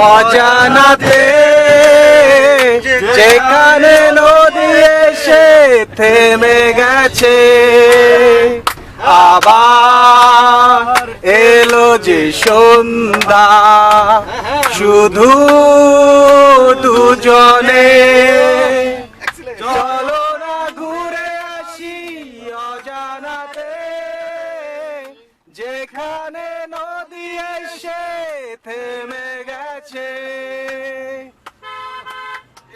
অজানাতে যেখানে নদী এসে থেমে গেছে, আবার এলো যে সন্ধ্যা, শুধু দুজনে। চলো না ঘুরে আসি অজানাতে, যেখানে নদী এসে থেমে গেছে।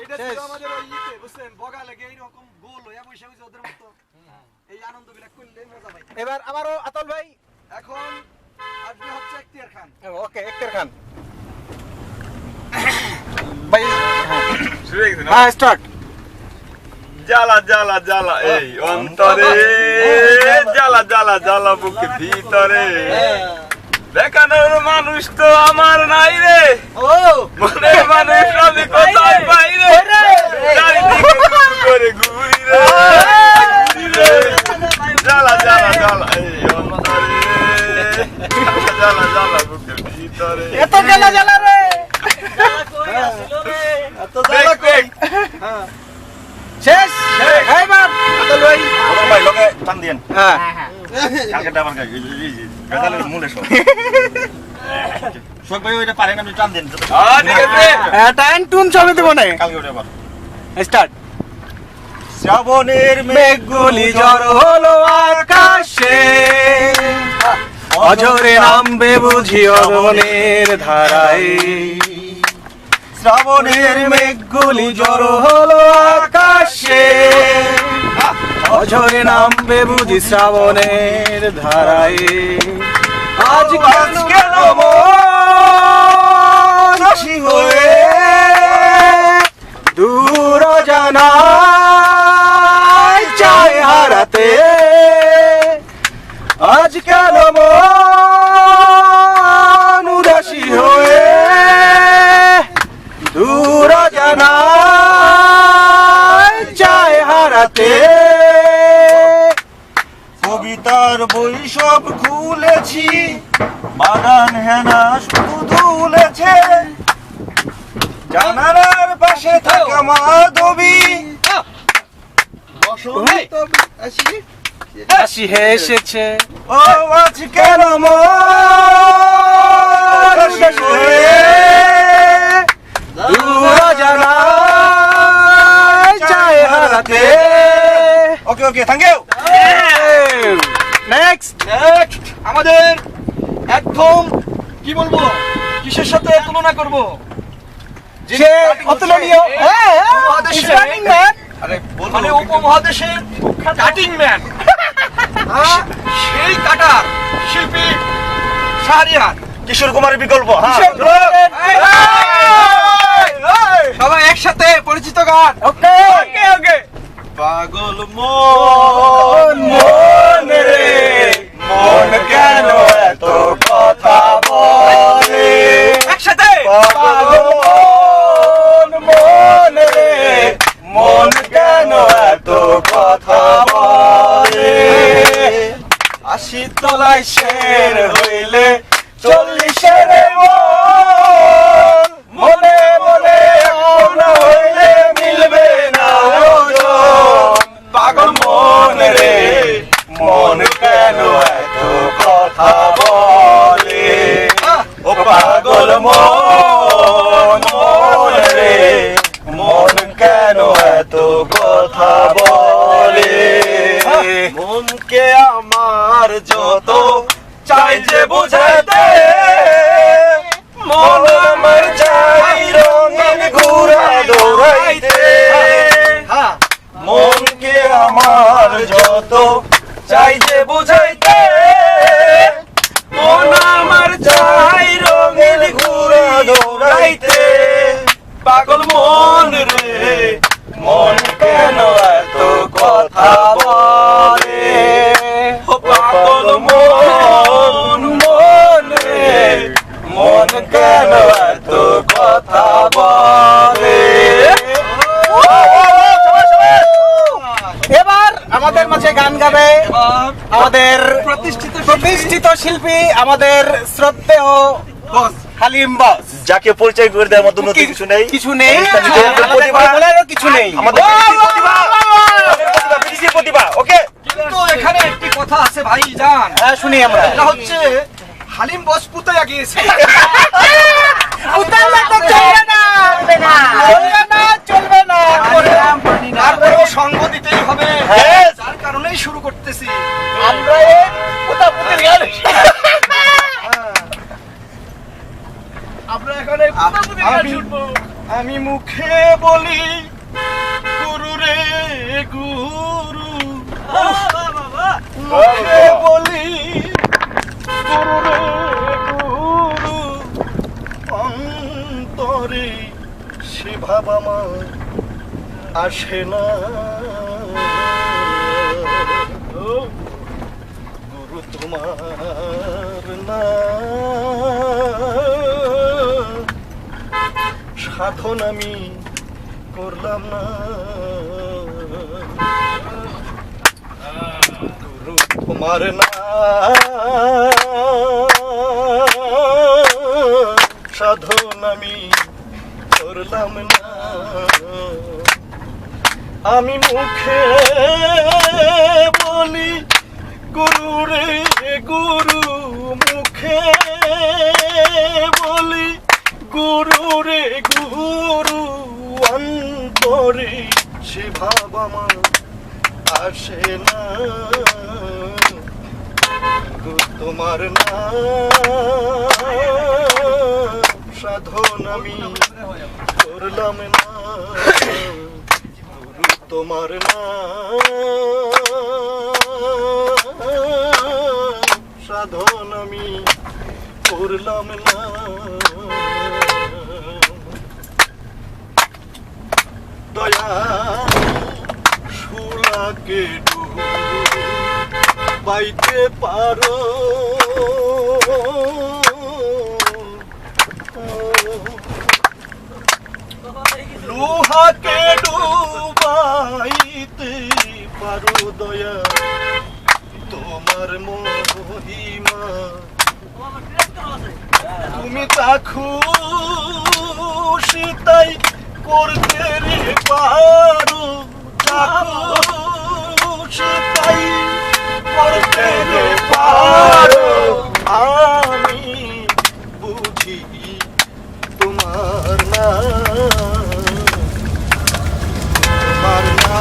এটা ছিল আমাদের ওই ইতে, বুঝছেন, বগা লেগে এইরকম গোল হয়ে বসে বসে ওদের মতো এই আনন্দ বিলাক করলে মজা পাই। এবার আবারও আতল ভাই, এখন আসবে হচ্ছে এখতিয়ার খান। ওকে এখতিয়ার খান ভাই, হ্যাঁ স্টার্ট। জ্বালা জ্বালা জ্বালা এই অন্তরে, জ্বালা জ্বালা জ্বালা বুকের ভিতরে, দেখানোর মানুষ তো আমার নাই রে, মনে মানুষ আমি কোথায় পাই রে, চারিদিকে করে ঘুরি রে, জ্বালা জ্বালা জ্বালা এই অন্তরে, জ্বালা জ্বালা বুকের ভিতরে, এত জ্বালা জ্বালা রে, শেষ। এইবার আতল ভাই, ভাই লোকে টান দিয়েন, হ্যাঁ কালকে ডাবার গাই গাজালের মূলে সব সব ভাই ওইটা পারেন, আপনি টান দেন। ঠিক আছে, টাইম টুন সবই দেবো না। কালকে ওটা আবার স্টার্ট। শ্রাবণের মেঘগুলি ঝড় হলো আকাশে, অঝরে নামবে বুঝি অগনের ধারায়। শ্রাবণের মেঘগুলি ঝড় হলো আকাশে, অঝরে নামবে বুঝি শ্রাবণের ধারায়। আজ কেন মনসী হয়ে দূর জানায় চায় হারাতে, আজ কেন মন উদাসী হয়ে দূর জানায় চায় হারাতে। কবিতার বই সব খুলেছি, বাগান হেনা শুধু দুলেছে, জানালার পাশে থাকা মাধবী হাসি হেসেছে। ও আজ কেন মনসী হয়ে দূর জানায় চায় হারাতে। ওকে ওকে থ্যাংক ইউ। নেক্সট। আমাদের একদম কি বলবো, কিসের সাথে তুলনা করব, সে অতুলনীয়, হ্যাঁ রানিং ম্যান, মানে উপমহাদেশের কাটিং ম্যান, সেই কাটার শিল্পী শাহরিয়ার। কিশোর কুমারের বিকল্প। সবাই একসাথে পরিচিত গান। ওকে ওকে ওকে। পাগল মন মন রে, মন কেন এত কথা বলে, একসাথে পাগল মন মন রে, মন কেন এত কথা বলে, 80 তলায় শের হইলে 40-এর মন, মনে মনে আপন হইলে মিলবে না ওজন। পাগল মন রে, মন কেন এত কথা বলে, ও পাগল মন মন রে, মন কেন এত কথা বলে, মনকে আমার যত চাই যে বুঝাতে, মন আমার চাই রঙিন ঘুরা দৌড়াইতে, মনকে আমার যত চাই যে বুঝাইতে, মন আমার চাই রঙিন ঘুরা দৌড়াইতে, পাগল মন রে, মন কেন এত কথা বলে, ও পাগল মন মন রে, মন কেন এত কথা বলে। এবার আমাদের মাঝে গান গাবে আমাদের প্রতিষ্ঠিত প্রতিষ্ঠিত শিল্পী, আমাদের শ্রদ্ধেয় বস হালিম বস যাকে পরিচয় করে দেওয়ার মতো নতুন কিছু নেই। কিছু নেই আমাদের প্রতিভা বলারও কিছু নেই আমাদের বিদেশি প্রতিভা ওকে। কিন্তু এখানে একটি কথা আছে ভাই জান, হ্যাঁ শুনি আমরা এটা হচ্ছে হালিম বস পুতাইয়া গিয়েছে। উতারলে তো চলবে না চলবে না তারপরেও সঙ্গ দিতেই হবে, হ্যাঁ। যার কারণেই শুরু করতেছি। আমরা এই পুতাপুতির গান আমরা এখন এই পুতাপুতির গান শুনবো। আমি মুখে বলি গুরু রে গুরু, মুখে বলি গুরু রে গুরু, অন্তরে সে ভাব আমার আসে না। গুরু তোমার না সাধন আমি করলাম না, গুরু তোমার না সাধন আমি করলাম না। আমি মুখে বলি গুরু রে গুরু, মুখে বলি গুরু রে গুরু, অন্তরে সে ভাব আমার আসে না। গুরু তোমার না সাধন আমি করলাম না, গুরু তোমার না সাধন আমি করলাম না। দয়া শুলাকে বাইতে পারো, লোহাকে ডুবাইতে পারো দয়া তোমার মহিমা, তুমি তা খুশি তাই করতে রে পারো, তা খুশি তাই করতে রে পারো। আমি বুঝি তোমার না, তোমার না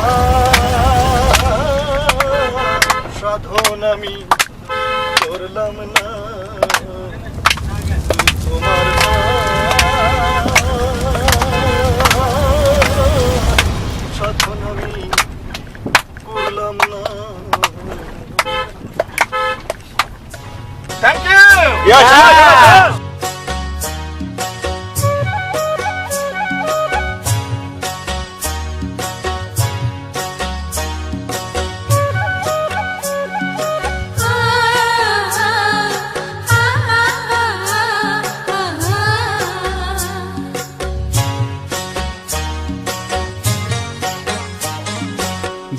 সাধন আমি করলাম না, তোমার না সাধন আমি করলাম না। Thank you.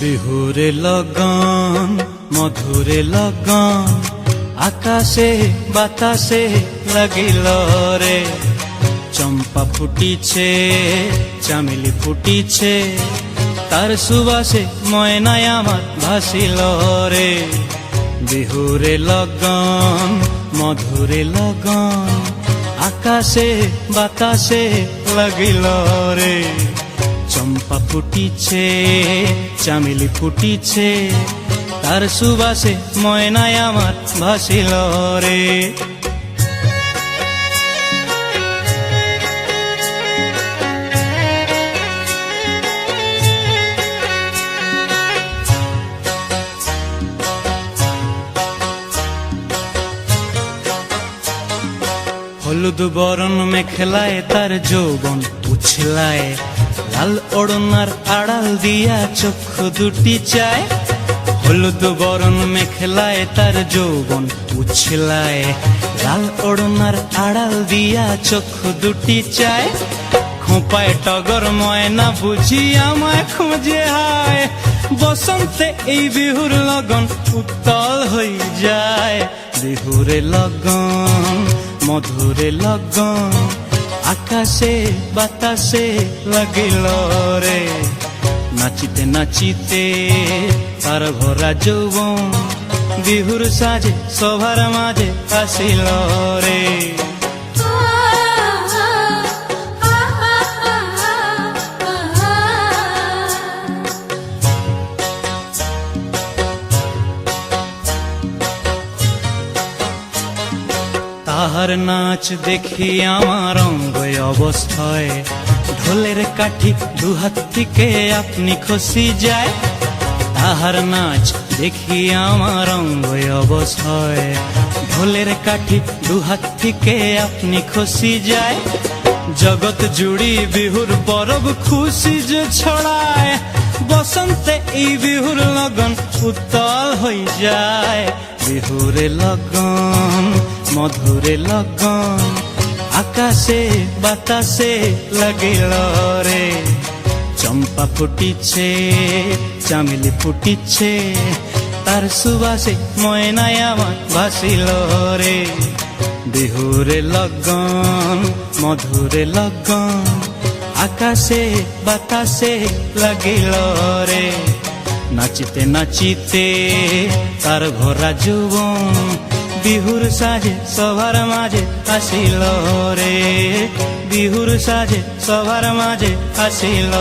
বিহুরে লগন মধুরে লগন, আকাশে বাতাসে লাগিল রে। চম্পা ফুটিছে চামেলি ফুটিছে, তার সুবাসে ময়নায় আমার ভাসিল রে। বিহুরে লগন মধুরে লগন, আকাশে বাতাসে লাগিল রে। চম্পা ফুটিছে চামেলি ফুটিছে, তার সুবাসে ময়নায় আমার ভাসিল রে। হলুদ বরণ মেখলায় তার যৌবন উছলায়, লাল ওড়নার আড়াল দিয়া চক্ষু দুটি চায়। হলুদ বরণ মেখলায় তার যৌবন উছলায়, লাল ওড়নার আড়াল দিয়া চক্ষু দুটি চায়। খোঁপায় টগর ময়না বুঝি আমায় খুঁজে হায়, বসন্তে এই বিহুর লগন উত্তল হয়ে যায়। বিহুরে লগন মধুরে লগন আকাশে বাতাসে লাগিল রে নাচিতে নাচিতে তার ভরা যৌবন বিহুর সাজে সবার মাঝে আসিল রে তাহার নাচ দেখি আমার অঙ্গ অবস্থায় ঢোলের কাঠি দুহাত থেকে আপনি খসি যায় তাহার নাচ দেখি আমার অঙ্গ অবস্থায় ঢোলের কাঠি দুহাত থেকে আপনি খসি যায় জগৎ জুড়ি বিহুর পরব খুশি যে ছড়ায় বসন্তে এই বিহুর লগন উত্তল হয়ে যায় বিহুরে লগন মধুরে লগন আকাশে বাতাসে লাগিল রে চম্পা ফুটিছে চামেলি ফুটিছে তার সুবাসে ময়নায় আমার ভাসিল রে বিহুরে লগন মধুরে লগন আকাশে বাতাসে লাগিল রে নাচিতে নাচিতে তার ভরা যৌবন বিহুর সাজে সবার মাঝে আসিল রে বিহুর সাজে সবার মাঝে আসিল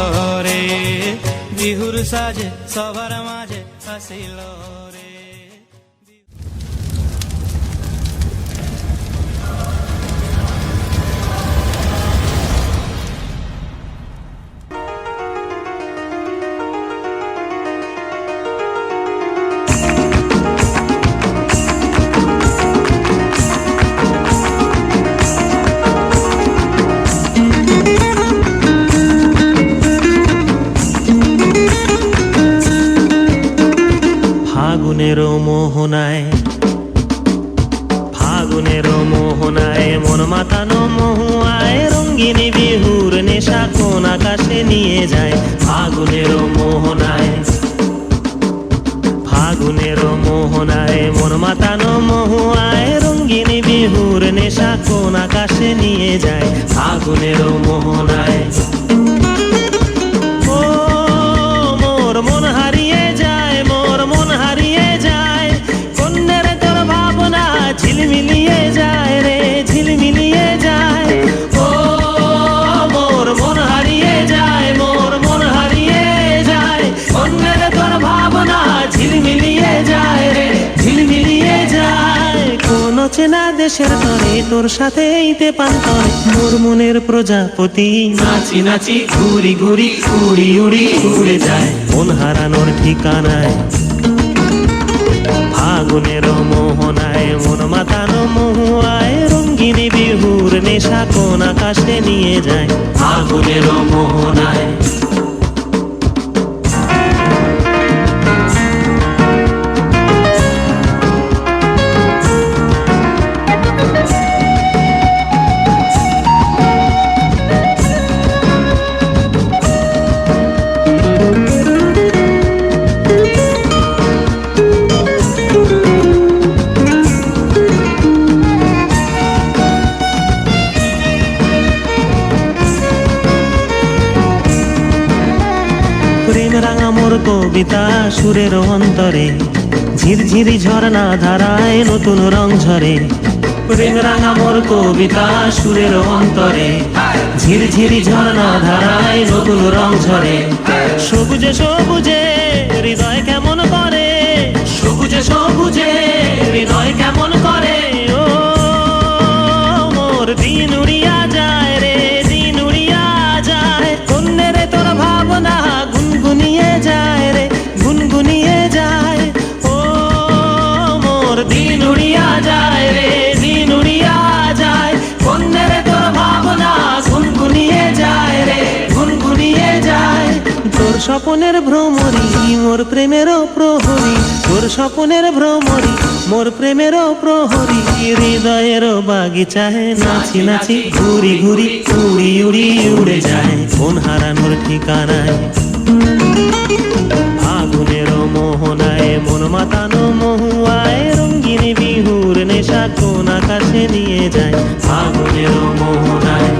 রে বিহুর সাজে সবার মাঝে আসিল রে ফাগুনের মোহনায় মন মাতানো মহুয়ায় রঙ্গিনী বিহুর নেশা কোন আকাশে নিয়ে যায় ফাগুনের মোহনায় মন মাতানো মহুয়ায় রঙ্গিনী বিহুর নেশা কোন আকাশে নিয়ে যায় ফাগুনের মোহনায় ঝিলমিলিয়ে যায় রে ঝিলমিলিয়ে যায় ও মোর মন হারিয়ে যায় মোর মন হারিয়ে যায় অন্যের তোর ভাবনা ঝিলমিলিয়ে যায় রে ঝিলমিলিয়ে যায় কোন চেনা দেশের তরে তোর সাথে ইতে পান্তরে মোর মনের প্রজাপতি নাচি নাচি ঘুরি ঘুরি উড়ি উড়ি উড়ে যায় মন হারানোর ঠিকানায় ফাগুনের মোহনায় মন মাতানো মহুয়ায় রঙ্গিনী বিহুর নেশা কোন আকাশে নিয়ে যায় ফাগুনের মোহনায় কবিতা সুরের অন্তরে ঝিরঝিরি ঝরনা ধারায় নতুন রং ঝরে প্রেম রাঙা মোর কবিতা সুরের অন্তরে ঝিরঝিরি ঝরনা ধারায় নতুন রং ঝরে সবুজে সবুজে হৃদয় কেমন করে সবুজে সবুজে হৃদয় কেমন করে ও মোর দিন উড়িয়া যায় রে দিন উড়িয়া যায় কন্যের তোর ভাবনা গুনগুনিয়ে যায় রে গুনগুনিয়ে যায় ও মোর দিন উড়িয়া যায় রে দিন উড়িয়া যায় কন্যের তোর ভাবনা গুনগুনিয়ে যায় রে গুনগুনিয়ে যায় তোর স্বপনের ভ্রমরি মোর প্রেমেরও প্রহরী তোর স্বপনের ভ্রমরি মোর প্রেমেরও প্রহরী হৃদয়ের বাগিচায় নাচি নাচি ঘুরি ঘুরি উড়ি উড়ি উড়ে যায় মন হারানোর ঠিকানায় ফাগুনের মোহনায় মন মাতানো মহুয়ায় রঙ্গিনী বিহুর নেশা কোন আকাশ কাছে নিয়ে যায় ফাগুনের মোহনায়,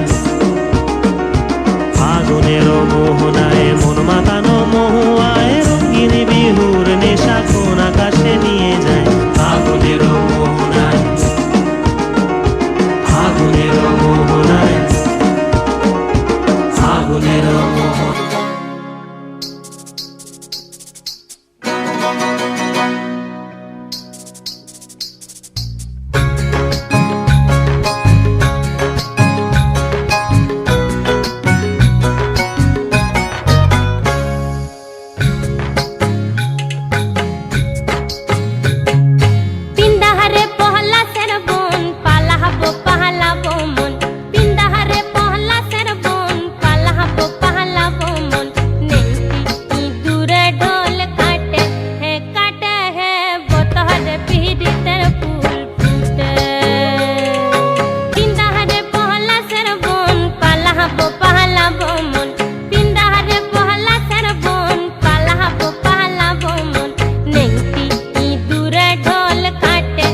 ফাগুনের মোহনায় মন মাতানো মহুয়ায় রঙিন বিহুর নেশা কোন আকাশে নিয়ে যায় ফাগুনের মোহনায়, ফাগুনের মোহনায়, ফাগুনের মোহনায়। पिंडाहरे पहला सेर बोन पालाहबो पहलाबो मन, पिंडाहरे पहला सेर बोन पालाहबो पहलाबो मन। नेंटी दूरे ढोल काटे है बोतहरे पीड़ी तेरे फूल फूटे। पिंडाहरे पहला सेर बोन पालाहबो पहलाबो मन, पिंडाहरे पहला सेर बोन पालाहबो पहलाबो मन। नेंटी दूरे ढोल काटे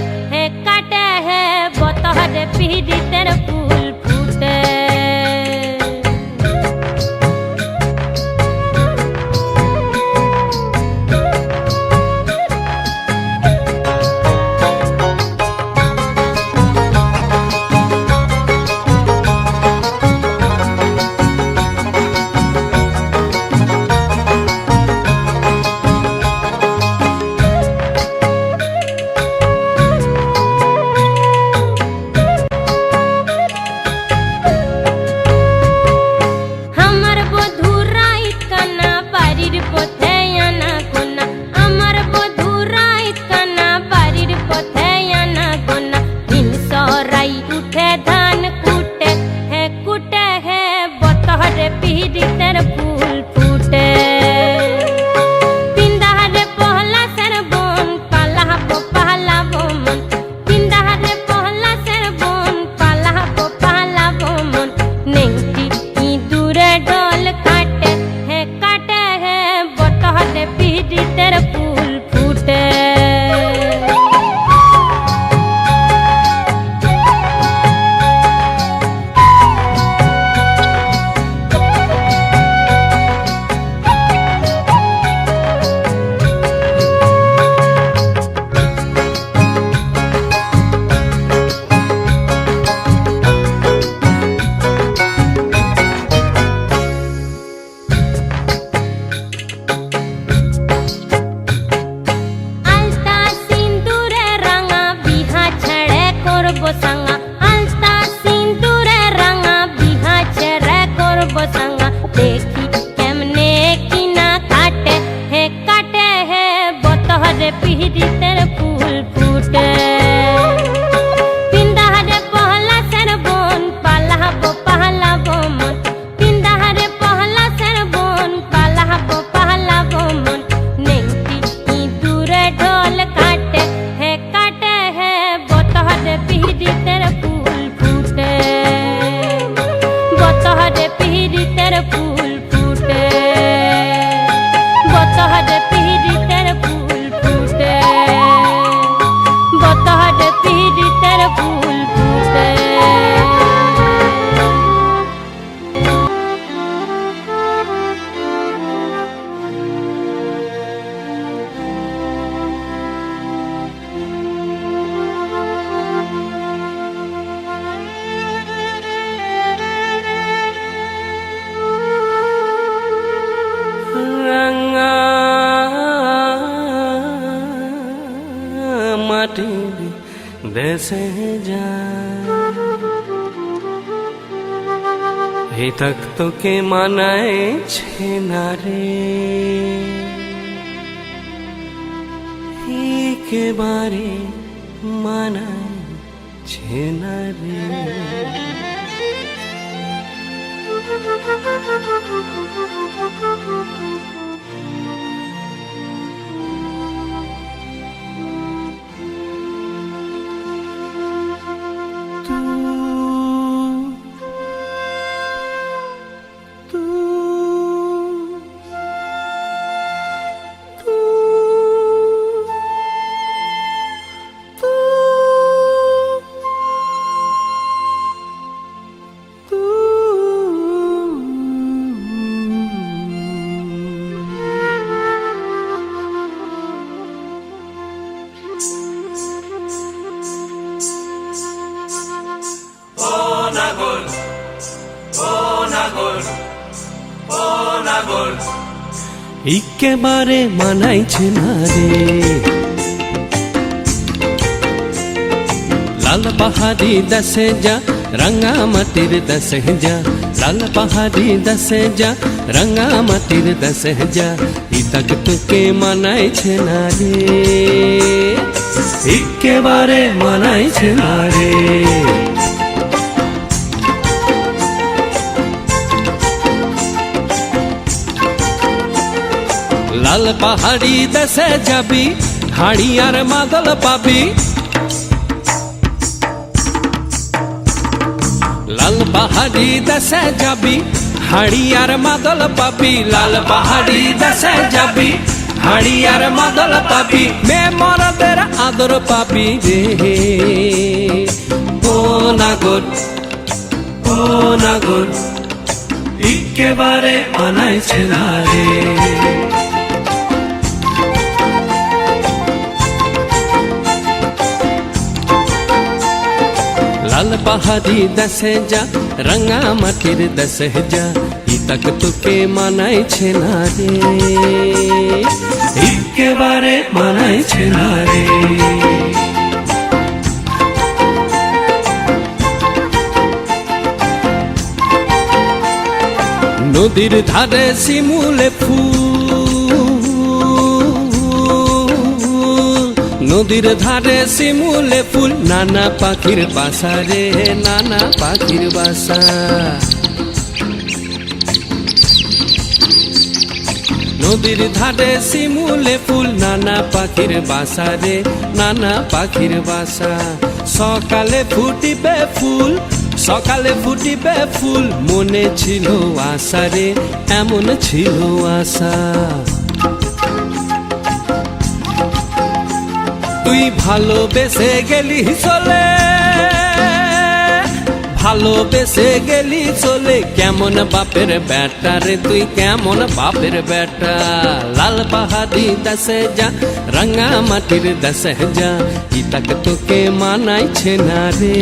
है बोतहरे पीड़ी तेरे फूल फूटे। আমার বধুরা ইতকানা বাড়ির পথে আনা গোনা, আমার বধুরা ইতকানা বাড়ির পথে আনা গোনা। দিন সরাই উঠে ধান কুটে হে বতহরে পীড়িতের ফুল ফুটে। পিন্দাহরে পহলা সের বন পালাহবো পহলাবো মন, পিন্দাহরে পহলা সের বন পালাহবো পহলাবো মন। নেংটি दूरे ढोल काटे है बोतहरे पीड़ी तेरे फूल फूटे। আলতা সিন্দুরে রাঙা বিহা ছেড়ে করবো সাঙ্গা, আলতা সিন্দুরে রাঙা বিহা ছেড়ে করবো সাঙ্গা। দেখি কেমনে কিনা কাটে হে বতহরে পীড়িতের ফুল ফুটে। পিন্দাহরে পহলা সের বন পালাহবো পহলাবো মন, পিন্দাহরে পহলা সের বন পালাহবো পহলাবো মন। নেংটি दूरे ढोल काटे है बोतहरे पीड़ितेर फूल फूटे, बोतहरे पीड़ितेर फूल फूटे, बोतहरे पीड़ितेर फूल फूटे, बोतहरे पीड़ितेर फूल फूटे। রাঙা মাটির দেশে যায় এই তক তোকে মানাইছে না রে, একেবারে মানাইছে না রে। নাগর ও নাগর ও নাগর একেবারে মানাইছে না রে লাল পাহাড়ি দশে যা রঙা মাটির দশে যা লাল পাহাড়ি দশে যা রঙা মাটির দশে যা ইতক তোকে মানাইছে না রে একেবারে মানাইছে না রে লাল পাহাড়ি দেশে যাবি হাড়ি আর মাদল পাবি লাল পাহাড়ি দেশে যাবি হাড়ি আর মাদল পাবি লাল পাহাড়ি দেশে যাবি হাড়ি আর মাদল পাবি মে মরদের আদর পাবি রে ও নাগর ও নাগর একেবারে মানাইছে না রে লাল পাহাড়ি দশে যা রঙা মাটির দশে যা ইতক তোকে মানাইছে না রে একেবারে মানাইছে না রে নদীর ধারে শিমুলে ফুল নদীর ধারে শিমুলে ফুল নানা পাখির বাসা রে নানা পাখির বাসা নদীর ধারে শিমুলে ফুল নানা পাখির বাসা রে নানা পাখির বাসা সকালে ফুটিবে ফুল সকালে ফুটিবে ফুল মনে ছিল আশা রে এমন ছিল আশা তুই ভালোবেসে গেলি চলে ভালোবেসে গেলি চলে কেমন বাপের বেটা রে তুই কেমন বাপের বেটা লাল পাহাড়ি দশে যা রঙা মাটির দশে যা ইতক তোকে মানাইছে না রে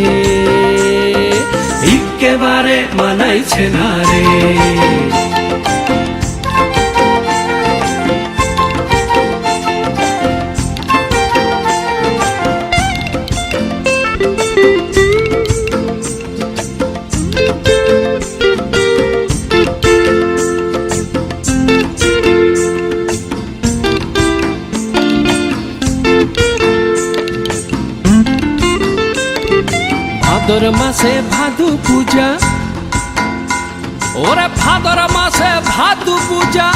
একেবারে মানাইছে না রে ভাদর মাসে ভাদু পূজা ওরে ভাদর মাসে ভাদু পূজা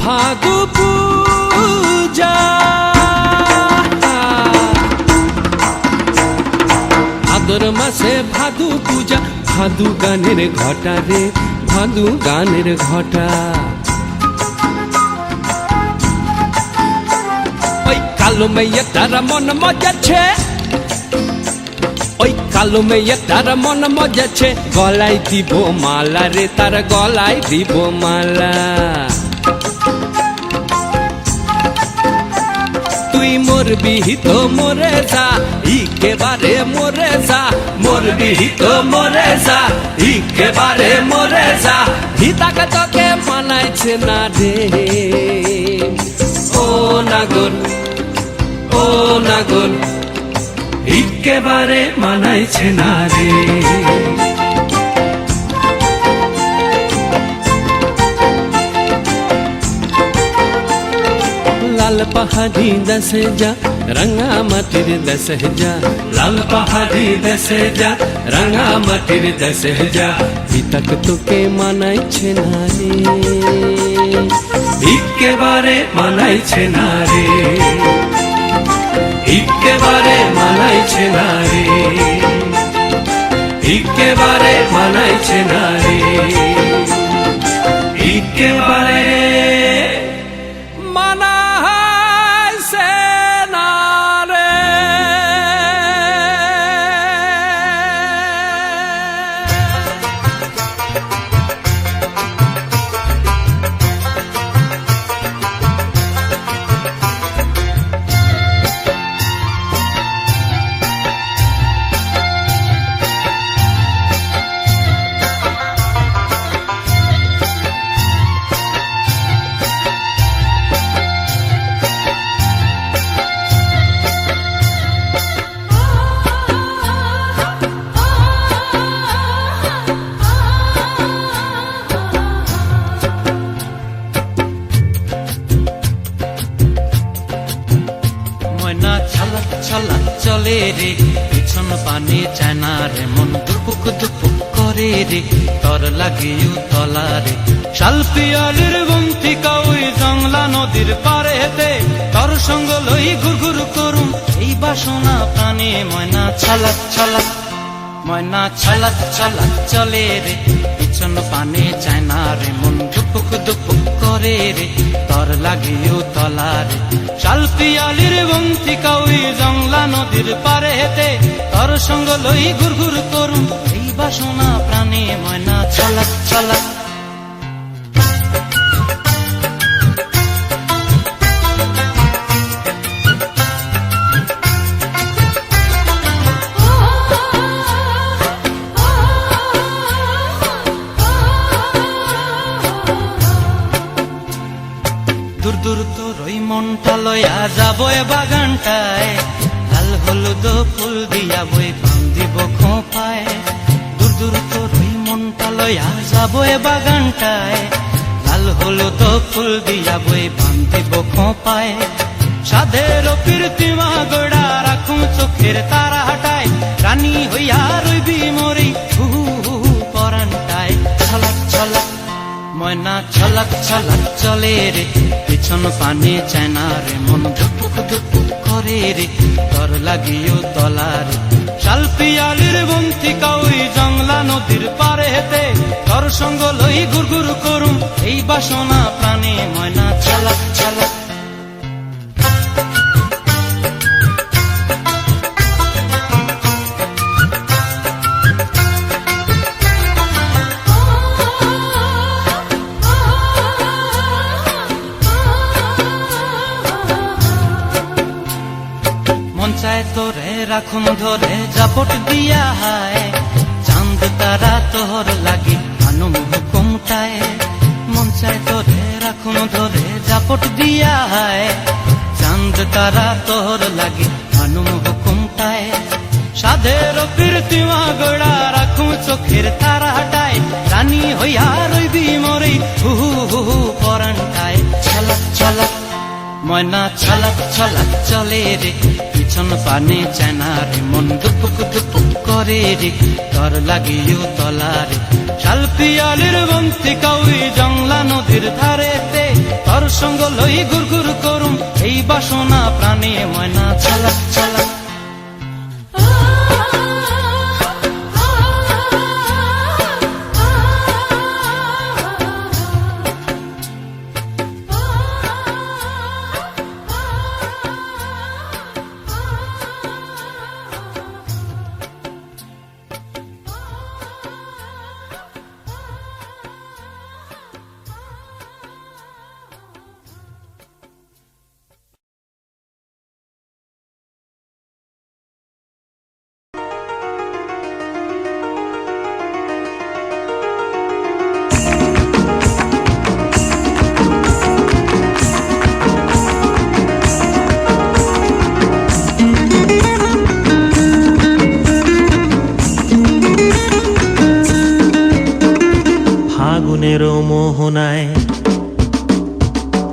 ভাদু পূজা ভাদর মাসে ভাদু পূজা ভাদু গানের ঘটা রে ভাদু গানের ঘটা ওই কালো মেয়ে তারা মন মজাচ্ছে ওই কালো মেয়ে তার মন মজাচ্ছে গলায় দিব মালা রে তার গলায় দিব মালা তুই মরবি তো মরে যা একেবারে মরে যা মরবি তো মরে যা একেবারে মরে যা হিতাকে তোকে মানাইছে না রে ও নাগর ও নাগর একেবারে মানাইছে না রে লাল পাহাড়ি দশে যা রঙা মাটির দশে যা লাল পাহাড়ি দশে যা রঙা মাটির দশে যা ইতক তোকে মানাইছে না রে একেবারে মানাইছে না রে একেবারে মানাইছে না রে একেবারে মানাইছে না রে একেবারে মানাইছে না রে রে পিছন পানে চায় না রে মন দুপুক দুপুক করে রে তর লাগিও তলা রে শাল পিয়ালির বন্তিকা ওই জংলা নদীর পারেতে তর সঙ্গ লই ঘুরঘুর করুম এই বাসনা প্রাণে ময়না ছলক ছলক ময়না ছলক ছলক চলে রে পিছন পানে চায় না রে মন দুপুক দুপুক করে রে তর লাগিও তলা রে শাল পিয়ালির বন্তিকা ওই জংলা নদীর পারেতে তর সঙ্গ লই ঘুরঘুর করুম এই বাসনা প্রাণে ময়না ছলক ছলক দূর দূর তোর ওই মনটা লয়া যাবো এ বাগানটায় লাল হলুদ ফুল দিয়া বই পান দিব খোঁপায় দূর দূর তোর ওই মনটা লয়া যাবো এ বাগানটায় লাল হলুদ ফুল দিয়া বই পান দিব খোঁপায় সাধের কীর্তিমা গোড়া রাখুন চোখের তারা হাটায় রানী হইয়া রইবি মরি হু হু পরানটায় ছলক ছলক ময়না ছলক ছলক চলে রে পিছন পানে চায় না রে মন ধুপুক ধুপুক করে রে তর লাগিও তলা রে শাল পিয়ালির বন্তিকা ওই জংলা নদীর পারে হেতে তর সঙ্গ লই ঘুরঘুর করুম এই বাসনা প্রাণে ময়না ছলক ছলক চায় তোরে রাখুন ধরে জাপট দিয়া হায় চাঁদ তারা তোর লাগি আনুম হুকুমটায় মন চায় তোরে রাখুন ধরে জাপট দিয়া হায় চাঁদ তারা তোর লাগি আনুম হুকুমটায় সাধের কীর্তিমা গোড়া রাখুন চোখের তারা হাটায় রানী হইয়া রইবি মরি হু হু হু পরানটায় ছলক ছলক ময়না ছলক ছলক চলে রে পিছন পানে চায় না রে মন দুপুক দুপুক করে রে তর লাগিও তলা রে শাল পিয়ালির বন্তিকা ওই জংলা নদীর ধারেতে তর সঙ্গ লই ঘুরঘুর করুম এই বাসনা প্রাণে ময়না ছলক ছলক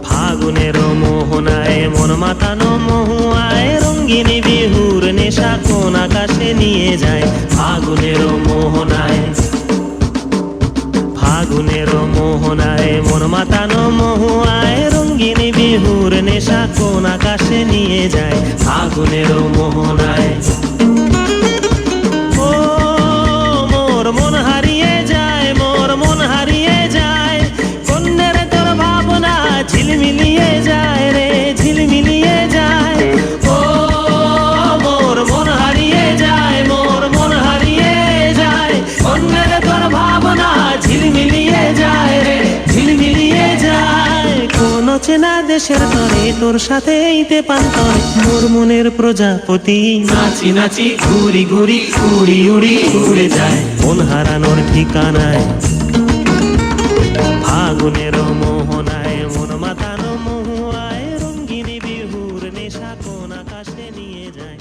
ফাগুনের মোহনায় মন মাতানো মহুয়ায় রঙ্গিনী বিহুর নেশা কোন আকাশে নিয়ে যায় ফাগুনের মোহনায় মন মাতানো মহুয়ায় রঙ্গিনী বিহুর নেশা কোন আকাশে নিয়ে যায় ফাগুনের মোহনায় ও মোর মন হারিয়ে যায় মোর মন হারিয়ে যায় কন্যের তোর ভাবনা ঝিলমিলিয়ে যায় রে ঝিলমিলিয়ে যায় ও মোর মন হারিয়ে যায় মোর মন হারিয়ে যায় কন্যের তোর ভাবনা ঝিলমিলিয়ে যায় রে ঝিলমিলিয়ে যায় কোন চেনা দেশের তরে তোর সাথে ইতে পান্তরে মোর মনের প্রজাপতি নাচি নাচি ঘুরি ঘুরি উড়ি উড়ি উড়ে যায় মন হারানোর ঠিকানায় ফাগুনের মোহনায় মন মাতানো মহুয়ায় রঙ্গিনী বিহুর নেশা কোন আকাশে নিয়ে যায়।